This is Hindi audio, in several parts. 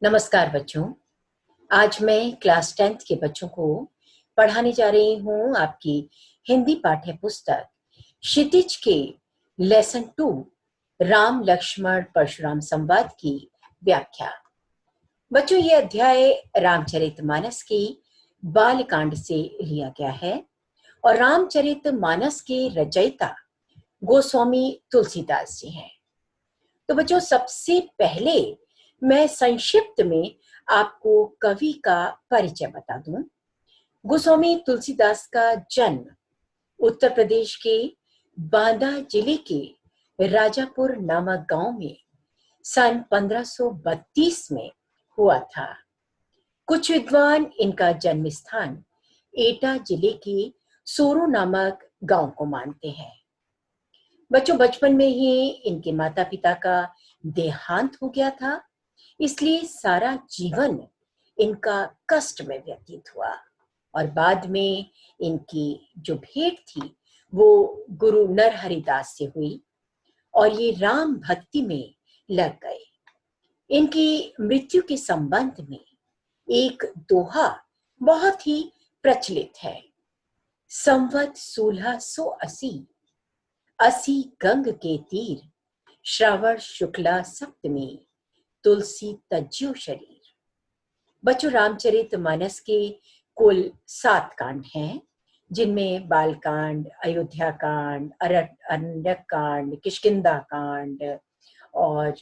नमस्कार बच्चों। आज मैं क्लास 10th के बच्चों को पढ़ाने जा रही हूँ आपकी हिंदी पाठ्य पुस्तक क्षितिज के लेसन 2 राम लक्ष्मण परशुराम संवाद की व्याख्या। बच्चों, ये अध्याय रामचरितमानस की बालकांड से लिया गया है और रामचरितमानस के रचयिता गोस्वामी तुलसीदास जी हैं। तो बच्चों, सबसे पहले मैं संक्षिप्त में आपको कवि का परिचय बता दूं। गोस्वामी तुलसीदास का जन्म उत्तर प्रदेश के बांदा जिले के राजापुर नामक गांव में सन 1532 में हुआ था। कुछ विद्वान इनका जन्म स्थान एटा जिले के सोरो नामक गांव को मानते हैं। बच्चों, बचपन में ही इनके माता पिता का देहांत हो गया था, इसलिए सारा जीवन इनका कष्ट में व्यतीत हुआ और बाद में इनकी जो भेंट थी वो गुरु नरहरिदास से हुई और ये राम भक्ति में लग गए। इनकी मृत्यु के संबंध में एक दोहा बहुत ही प्रचलित है। संवत 1680 अस्सी गंग के तीर, श्रावण शुक्ला सप्तमी, तुलसी तज्यो शरीर। बच्चों, रामचरितमानस के कुल 7 कांड हैं, जिनमें बालकांड, अयोध्या कांड, अरण्यक कांड, किष्किंधा कांड और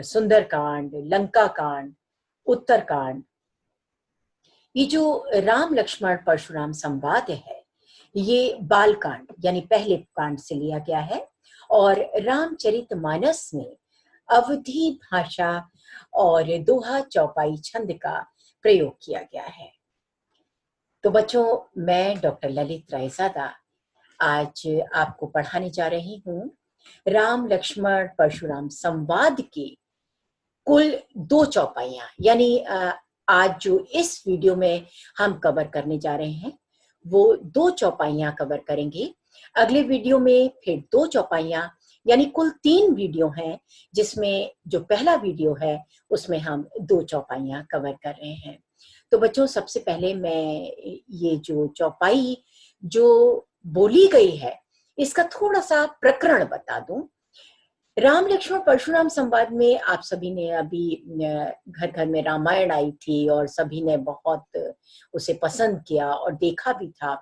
सुंदर कांड, लंका कांड, उत्तर कांड। ये जो राम लक्ष्मण परशुराम संवाद है, ये बालकांड यानी पहले कांड से लिया गया है और रामचरितमानस में अवधी भाषा और दोहा चौपाई छंद का प्रयोग किया गया है। तो बच्चों, मैं डॉक्टर ललित रायजादा आज आपको पढ़ाने जा रही हूँ राम लक्ष्मण परशुराम संवाद के कुल 2 चौपाइयां, यानी आज जो इस वीडियो में हम कवर करने जा रहे हैं वो 2 चौपाइयां कवर करेंगे। अगले वीडियो में फिर 2 चौपाइयां, यानी कुल 3 वीडियो हैं, जिसमें जो पहला वीडियो है उसमें हम 2 चौपाइयां कवर कर रहे हैं। तो बच्चों, सबसे पहले मैं ये जो चौपाई जो बोली गई है इसका थोड़ा सा प्रकरण बता दूं। राम लक्ष्मण परशुराम संवाद में आप सभी ने अभी घर घर में रामायण आई थी और सभी ने बहुत उसे पसंद किया और देखा भी था।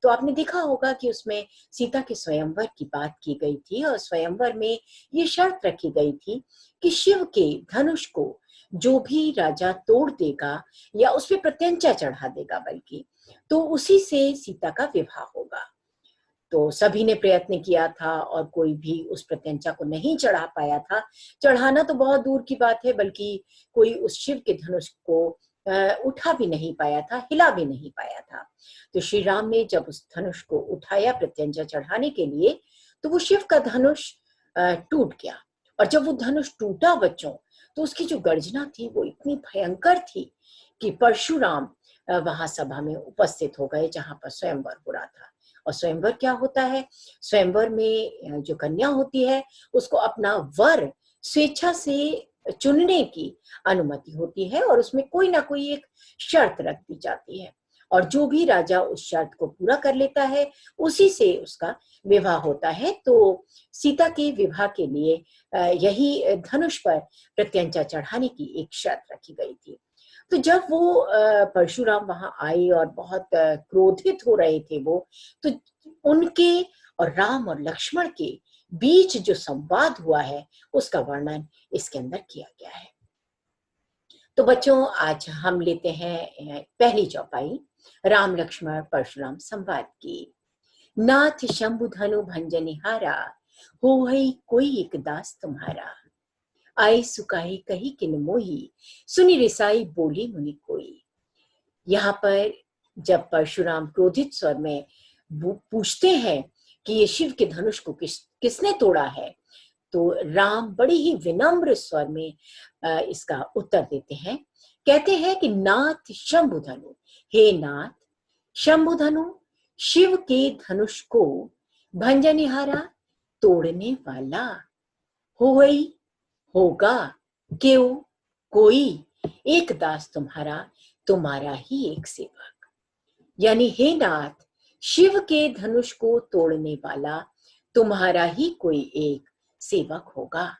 तो आपने देखा होगा कि उसमें सीता के स्वयंवर की बात की गई थी और स्वयंवर में ये शर्त रखी गई थी कि शिव के धनुष को जो भी राजा तोड़ देगा या उस पर प्रत्यंचा चढ़ा देगा बल्कि, तो उसी से सीता का विवाह होगा। तो सभी ने प्रयत्न किया था और कोई भी उस प्रत्यंचा को नहीं चढ़ा पाया था। चढ़ाना तो बहुत दूर की बात है, बल्कि कोई उस शिव के धनुष को उठा भी नहीं पाया था, हिला भी नहीं पाया था। तो श्री राम ने जब उस धनुष को उठाया प्रत्यंचा चढ़ाने के लिए, तो वो शिव का धनुष टूट गया। और जब वो धनुष टूटा बच्चों, तो उसकी जो गर्जना थी वो इतनी भयंकर थी कि परशुराम वहां सभा में उपस्थित हो गए जहां पर स्वयंवर हो रहा था। और स्वयंवर क्या होता है? स्वयंवर में जो कन्या होती है उसको अपना वर स्वेच्छा से चुनने की अनुमति होती है और उसमें कोई ना कोई एक शर्त रख दी जाती है और जो भी राजा उस शर्त को पूरा कर लेता है उसी से उसका विवाह होता है। तो सीता के विवाह के लिए यही धनुष पर प्रत्यंचा चढ़ाने की एक शर्त रखी गई थी। तो जब वो परशुराम वहां आए और बहुत क्रोधित हो रहे थे वो, तो उनके और राम और लक्ष्मण के बीच जो संवाद हुआ है उसका वर्णन इसके अंदर किया गया है। तो बच्चों, आज हम लेते हैं पहली चौपाई राम लक्ष्मण परशुराम संवाद की। नाथ शंभु धनु भंजनिहारा, हो हई कोई एक दास तुम्हारा। आई सुकाई कही किन मोही, सुनी रिसाई बोली मुनि कोई। यहाँ पर जब परशुराम क्रोधित स्वर में पूछते हैं कि ये शिव के धनुष को किसने तोड़ा है, तो राम बड़ी ही विनम्र स्वर में इसका उत्तर देते हैं। कहते हैं कि नाथ शंभुधनु, हे नाथ शंभुधनु, शिव के धनुष को भंजनिहारा, तोड़ने वाला। होई होगा, क्यों, कोई एक दास तुम्हारा, तुम्हारा ही एक सेवक। यानी हे नाथ, शिव के धनुष को तोड़ने वाला तुम्हारा ही कोई एक सेवक होगा।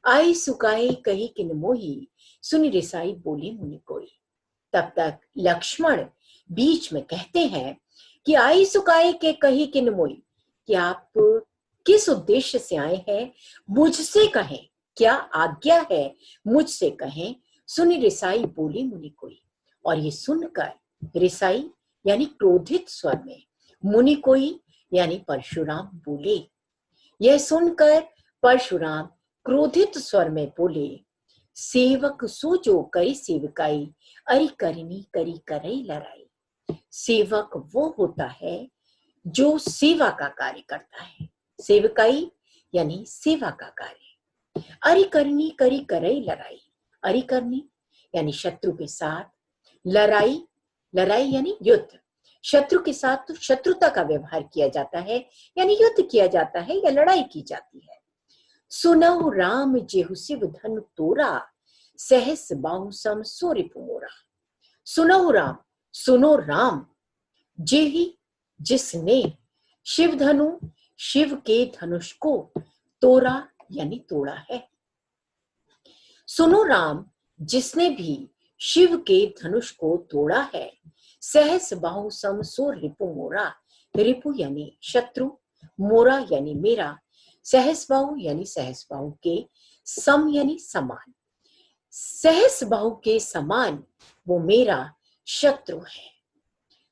आई सुकाई कही किन मोही, सुनि रिसाई बोली मुनि कोई। तब तक लक्ष्मण बीच में कहते हैं कि आई सुकाई के कही किन मोई, कि आप किस उद्देश्य से आए हैं, मुझसे कहें, क्या आज्ञा है मुझसे कहें। सुनि रिसाई बोली मुनि कोई। और ये सुनकर रिसाई यानी क्रोधित स्वर में, मुनि कोई यानी परशुराम बोले। यह सुनकर परशुराम क्रोधित स्वर में बोले, सेवक सूजो करी सेवकाई, अरि करनी करी करई लड़ाई। सेवक वो होता है जो सेवा का कार्य करता है। सेवकाई यानी सेवा का कार्य। अरि करनी करी करई लड़ाई। अरि करनी यानी शत्रु के साथ, लड़ाई, लड़ाई यानी युद्ध। शत्रु के साथ तो शत्रुता का व्यवहार किया जाता है, यानी युद्ध किया जाता है या लड़ाई की जाती है। सुनहु राम जेहु शिव धनु तोरा, सहस बाहु सम सो रिपु मोरा। सुनहु राम, सुनो राम, जेहि जिसने शिव धनु, शिव के धनुष को तोरा यानी तोड़ा है। सुनो राम, जिसने भी शिव के धनुष को तोड़ा है। सहस बाहु सम सो रिपु मोरा। रिपु यानी शत्रु, मोरा यानी मेरा, सहस बाहु यानी सहस बाहु के, सम यानी समान। सहस बाहु के समान वो मेरा शत्रु है।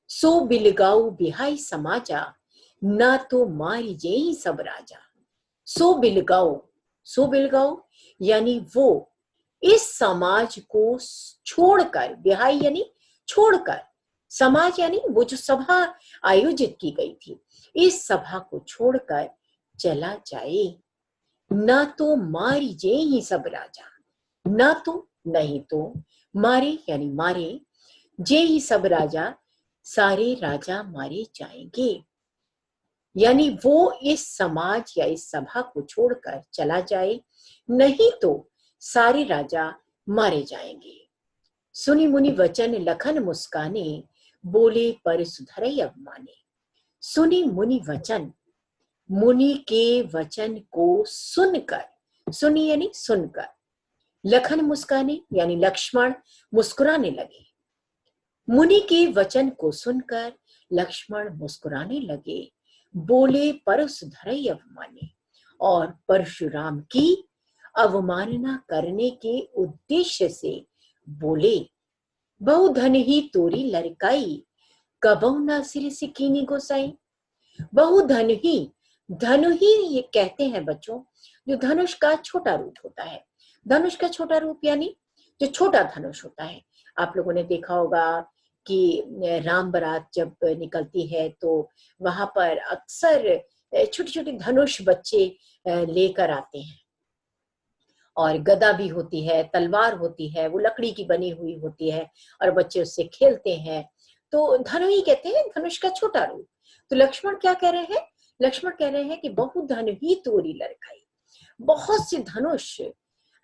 सो बिलगाऊ बिहाई समाजा, ना तो मारी जेई सब राजा। सो बिलगाऊ, सो बिलगाऊ यानी वो इस समाज को छोड़कर, बिहाई यानी छोड़कर, समाज यानी वो जो सभा आयोजित की गई थी, इस सभा को छोड़कर चला जाए। ना तो मारी जे ही सब राजा, ना तो नहीं तो, मारे यानी मारे, जे ही सब राजा, सारे राजा मारे जाएंगे। यानी वो इस समाज या इस सभा को छोड़कर चला जाए, नहीं तो सारे राजा मारे जाएंगे। सुनि मुनि वचन लखन मुस्काने, बोले पर सुधरई अवमाने। सुनि मुनि वचन, मुनि के वचन को सुनकर, सुनी यानी सुनकर, लखन मुस्काने यानी लक्ष्मण मुस्कुराने लगे। मुनि के वचन को सुनकर लक्ष्मण मुस्कुराने लगे। बोले परस धरई अवमाने, और परशुराम की अवमानना करने के उद्देश्य से बोले। बहु धन ही तोरी लड़काई, कबहु ना सिर से कीनी गोसाई। बहु धन ही, धनु ही ये कहते हैं बच्चों जो धनुष का छोटा रूप होता है। धनुष का छोटा रूप यानी जो छोटा धनुष होता है। आप लोगों ने देखा होगा कि राम बारात जब निकलती है तो वहां पर अक्सर छोटे छोटे धनुष बच्चे लेकर आते हैं, और गदा भी होती है, तलवार होती है, वो लकड़ी की बनी हुई होती है और बच्चे उससे खेलते हैं। तो धनु ही कहते हैं धनुष का छोटा रूप। तो लक्ष्मण क्या कह रहे हैं? लक्ष्मण कह रहे हैं कि बहु धन ही तोरी लड़काई, बहुत से धनुष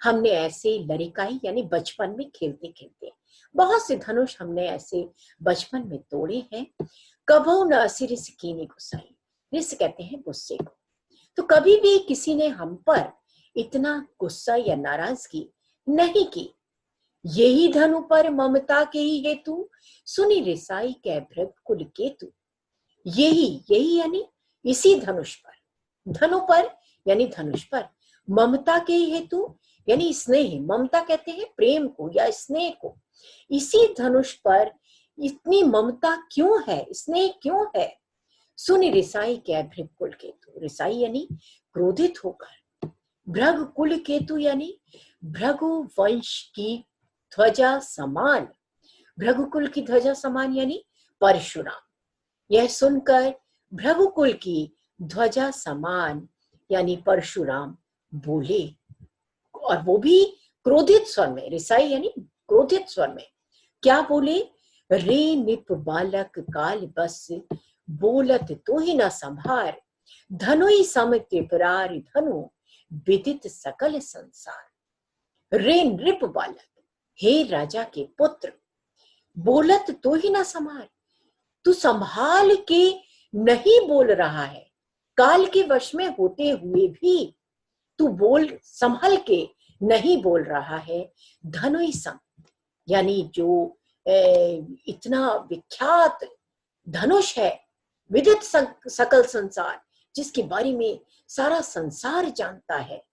हमने ऐसे लड़काई यानी बचपन में खेलते खेलते बहुत से धनुष हमने ऐसे बचपन में तोड़े हैं। कबहु न सिर से कीनी गुस्साई, रिस कहते हैं गुस्से को। तो कभी भी किसी ने हम पर इतना गुस्सा या नाराजगी नहीं की। यही धनु पर ममता के ही हेतु, सुनी रिसाई कै भृग कुल केतु। यही, यही यानी इसी धनुष पर, धनु पर यानी धनुष पर, ममता के ही हेतु यानी स्नेह, ममता कहते हैं प्रेम को या स्नेह को। इसी धनुष पर इतनी ममता क्यों है, स्नेह क्यों है? सुनि रिसाई कै भृग कुल केतु। रिसाई यानी क्रोधित होकर, भृग कुल केतु यानी भृगु वंश की ध्वजा समान, भृगुकुल की ध्वजा समान यानी परशुराम। यह सुनकर भृगुकुल की ध्वजा समान यानी परशुराम बोले, और वो भी क्रोधित स्वर में। रिसाई यानी क्रोधित स्वर में। क्या बोले? रे निप बालक काल बस, बोलत तो ही न संभार। धनुई सम त्रिपुरार धनु, विदित सकल संसार। रे नृप बालक, हे राजा के पुत्र, बोलत तो ही ना संभाल, तू संभाल के नहीं बोल रहा है, काल के वश में होते हुए भी तू बोल संभल के नहीं बोल रहा है। धनुई सम, यानी जो इतना विख्यात धनुष है, विदित सकल संसार, जिसके बारे में सारा संसार जानता है,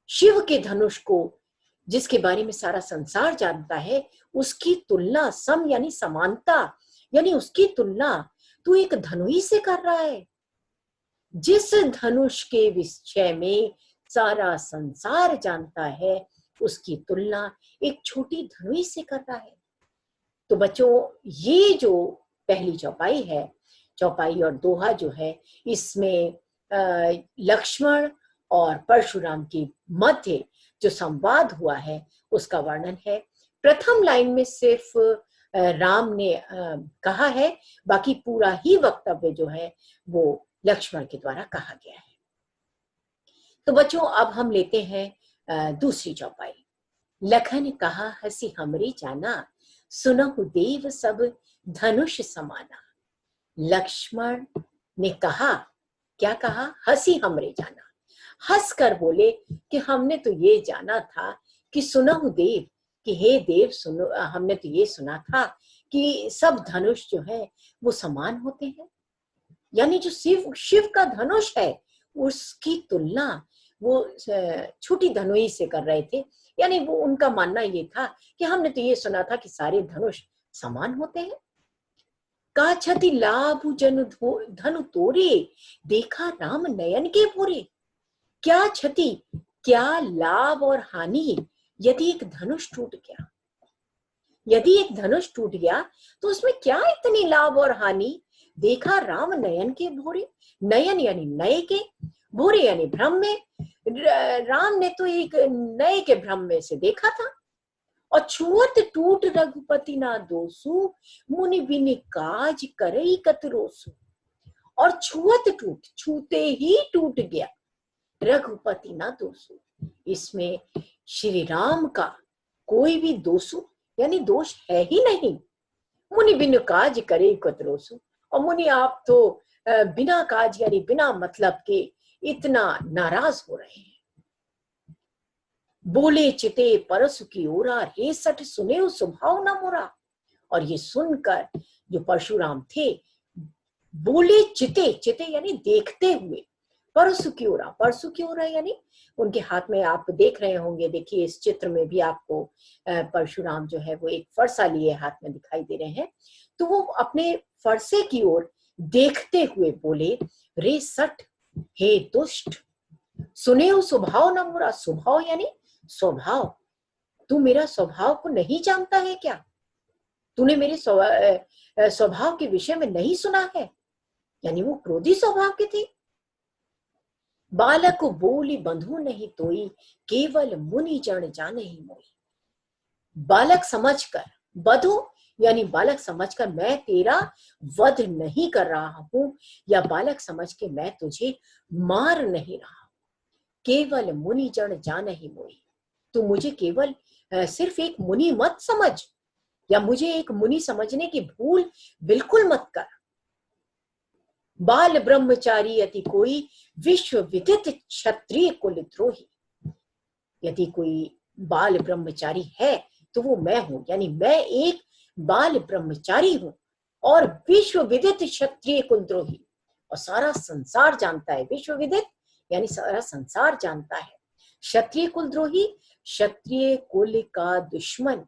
शिव के धनुष को जिसके बारे में सारा संसार जानता है, उसकी तुलना सम यानी समानता, यानी उसकी तुलना तू एक धनुई से कर रहा है। जिस धनुष के विषय में सारा संसार जानता है, उसकी तुलना एक छोटी धनुई से कर रहा है। तो बच्चों, ये जो पहली चौपाई है, चौपाई और दोहा जो है, इसमें लक्ष्मण और परशुराम के मध्य जो संवाद हुआ है उसका वर्णन है। प्रथम लाइन में सिर्फ राम ने कहा है, बाकी पूरा ही वक्तव्य जो है वो लक्ष्मण के द्वारा कहा गया है। तो बच्चों, अब हम लेते हैं दूसरी चौपाई। लखन कहा हसी हमरे जाना, सुनहु देव सब धनुष समाना। लक्ष्मण ने कहा, क्या कहा? हसी हमरे जाना, हंस कर बोले कि हमने तो ये जाना था कि सुनहु देव, कि हे देव सुनो, हमने तो ये सुना था कि सब धनुष जो है वो समान होते हैं, यानी जो शिव का धनुष है उसकी तुलना वो छोटी धनुई से कर रहे थे। यानी वो उनका मानना ये था कि हमने तो ये सुना था कि सारे धनुष समान होते हैं। का छति लाभ जन धनु तोरे, देखा राम नयन के भोरे। क्या क्षति, क्या लाभ और हानि यदि एक धनुष टूट गया? यदि एक धनुष टूट गया तो उसमें क्या इतनी लाभ और हानि? देखा राम नयन के भोरे, नयन यानी नए के, भोरे यानी भ्रम में। राम ने तो एक नए के भ्रम में से देखा था। और छुअत टूट रघुपति ना दोसु, मुनि बिन काज करई कतरोसु। और छुअत टूट, छूते ही टूट गया, रघुपति ना दोसु, इसमें श्री राम का कोई भी दोषु यानी दोष है ही नहीं। मुनि बिन काज करे कतरोसु, और मुनि आप तो बिना काज यानी बिना मतलब के इतना नाराज हो रहे हैं। बोले चिते परसु की ओरा, रे सठ सुने स्वभाव न मोरा। और ये सुनकर जो परशुराम थे, बोले चिते, चिते यानी देखते हुए, परसु की ओरा, परसु की ओरा यानी उनके हाथ में आप देख रहे होंगे, देखिए इस चित्र में भी आपको परशुराम जो है वो एक फरसा लिए हाथ में दिखाई दे रहे हैं। तो वो अपने फरसे की ओर देखते हुए बोले, रे सठ, हे दुष्ट, सुने हो स्वभाव न मोरा। स्वभाव यानी स्वभाव, तू मेरा स्वभाव को नहीं जानता है क्या? तूने मेरे स्वभाव के विषय में नहीं सुना है? यानी वो क्रोधी स्वभाव के थे। बालक बोली बंधु नहीं तोई, केवल मुनि जन जाने ही मोई। बालक समझकर, बधु यानी बालक समझकर मैं तेरा वध नहीं कर रहा हूं, या बालक समझ के मैं तुझे मार नहीं रहा हूं। केवल मुनि जन जाने ही मोई, तू मुझे केवल सिर्फ एक मुनि मत समझ, या मुझे एक मुनि समझने की भूल बिल्कुल मत कर। बाल ब्रह्मचारी यदि कोई, विश्व विदित क्षत्रिय कुलद्रोही। यदि कोई बाल ब्रह्मचारी है तो वो मैं हूं, यानी मैं एक बाल ब्रह्मचारी हूं और विश्व विदित क्षत्रिय कुलद्रोही। और सारा संसार जानता है, विश्व विदित यानी सारा संसार जानता है। क्षत्रिय कुलद्रोही, क्षत्रिय कुल का दुश्मन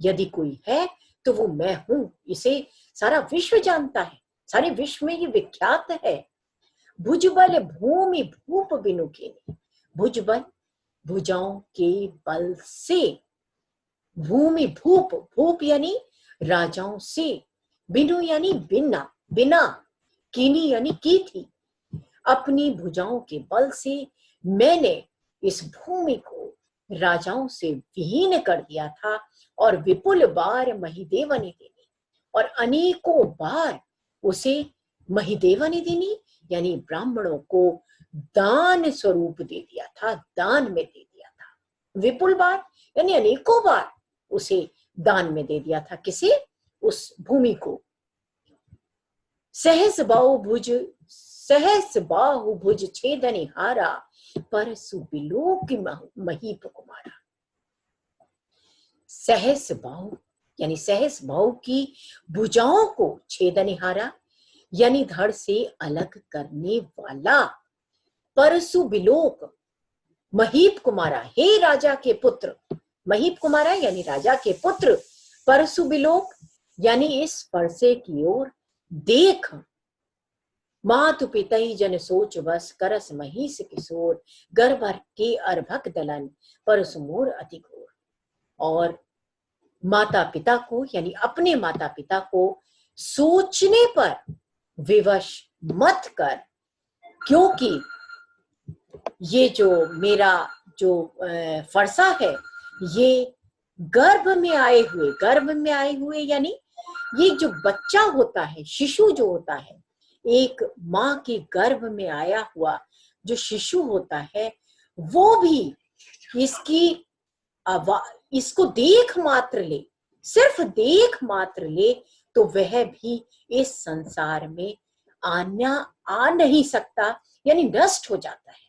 यदि कोई है तो वो मैं हूं, इसे सारा विश्व जानता है, सारे विश्व में ये विख्यात है। भुजबल भूमि भूप बिनु कीनी, भुजबल भुजाओं के बल से, भूमि भूप, भूप यानी राजाओं से, बिनु यानी बिना, बिना, कीनी यानी की थी। अपनी भुजाओं के बल से मैंने इस भूमि को राजाओं से विहीन कर दिया था, और विपुल बार महिदेवा ने देनी, और अनेकों बार उसे महिदेवा ने देनी यानी ब्राह्मणों को दान स्वरूप दे दिया था, दान में दे दिया था। विपुल बार यानी अनेकों बार, उसे दान में दे दिया था। किसे? उस भूमि को। सहस बाहु भुज छेदनि हारा, परसु बिलोक महीप कुमारा। सहस बाहु यानी सहस बाहु की भुजाओं को छेदनिहारा यानी धड़ से अलग करने वाला, परसु बिलोक महीप कुमारा, हे राजा के पुत्र। महीप कुमारा यानी राजा के पुत्र। परसु बिलोक यानी इस परसे की ओर देख। मातु पितई जन सोच बस, करस महिष किशोर, गर्भ के अर्भक दलन, परसु मोर अति घोर। और माता पिता को यानी अपने माता पिता को सोचने पर विवश मत कर, क्योंकि ये जो मेरा जो फरसा है, ये गर्भ में आए हुए यानी ये जो बच्चा होता है, शिशु जो होता है, एक माँ के गर्भ में आया हुआ जो शिशु होता है, वो भी इसको देख मात्र ले, सिर्फ देख मात्र ले, तो वह भी इस संसार में आ नहीं सकता, यानी नष्ट हो जाता है।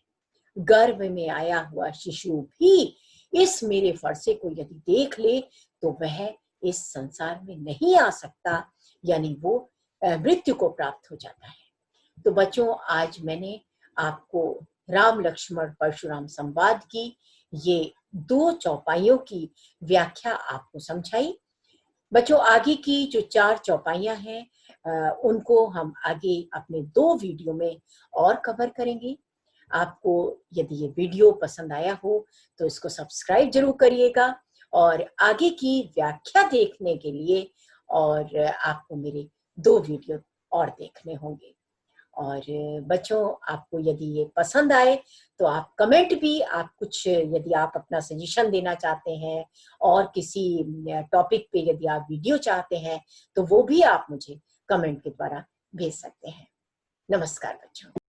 गर्भ में आया हुआ शिशु भी इस मेरे फरसे को यदि देख ले तो वह इस संसार में नहीं आ सकता, यानी वो मृत्यु को प्राप्त हो जाता है। तो बच्चों, आज मैंने आपको राम लक्ष्मण परशुराम संवाद की ये 2 चौपाइयों की व्याख्या आपको समझाई। बच्चों, आगे की जो 4 चौपाइयां हैं उनको हम आगे अपने 2 वीडियो में और कवर करेंगे। आपको यदि ये वीडियो पसंद आया हो तो इसको सब्सक्राइब जरूर करिएगा, और आगे की व्याख्या देखने के लिए और आपको मेरे 2 वीडियो और देखने होंगे। और बच्चों, आपको यदि ये पसंद आए तो आप कमेंट भी, आप कुछ यदि आप अपना सजेशन देना चाहते हैं और किसी टॉपिक पे यदि आप वीडियो चाहते हैं तो वो भी आप मुझे कमेंट के द्वारा भेज सकते हैं। नमस्कार बच्चों।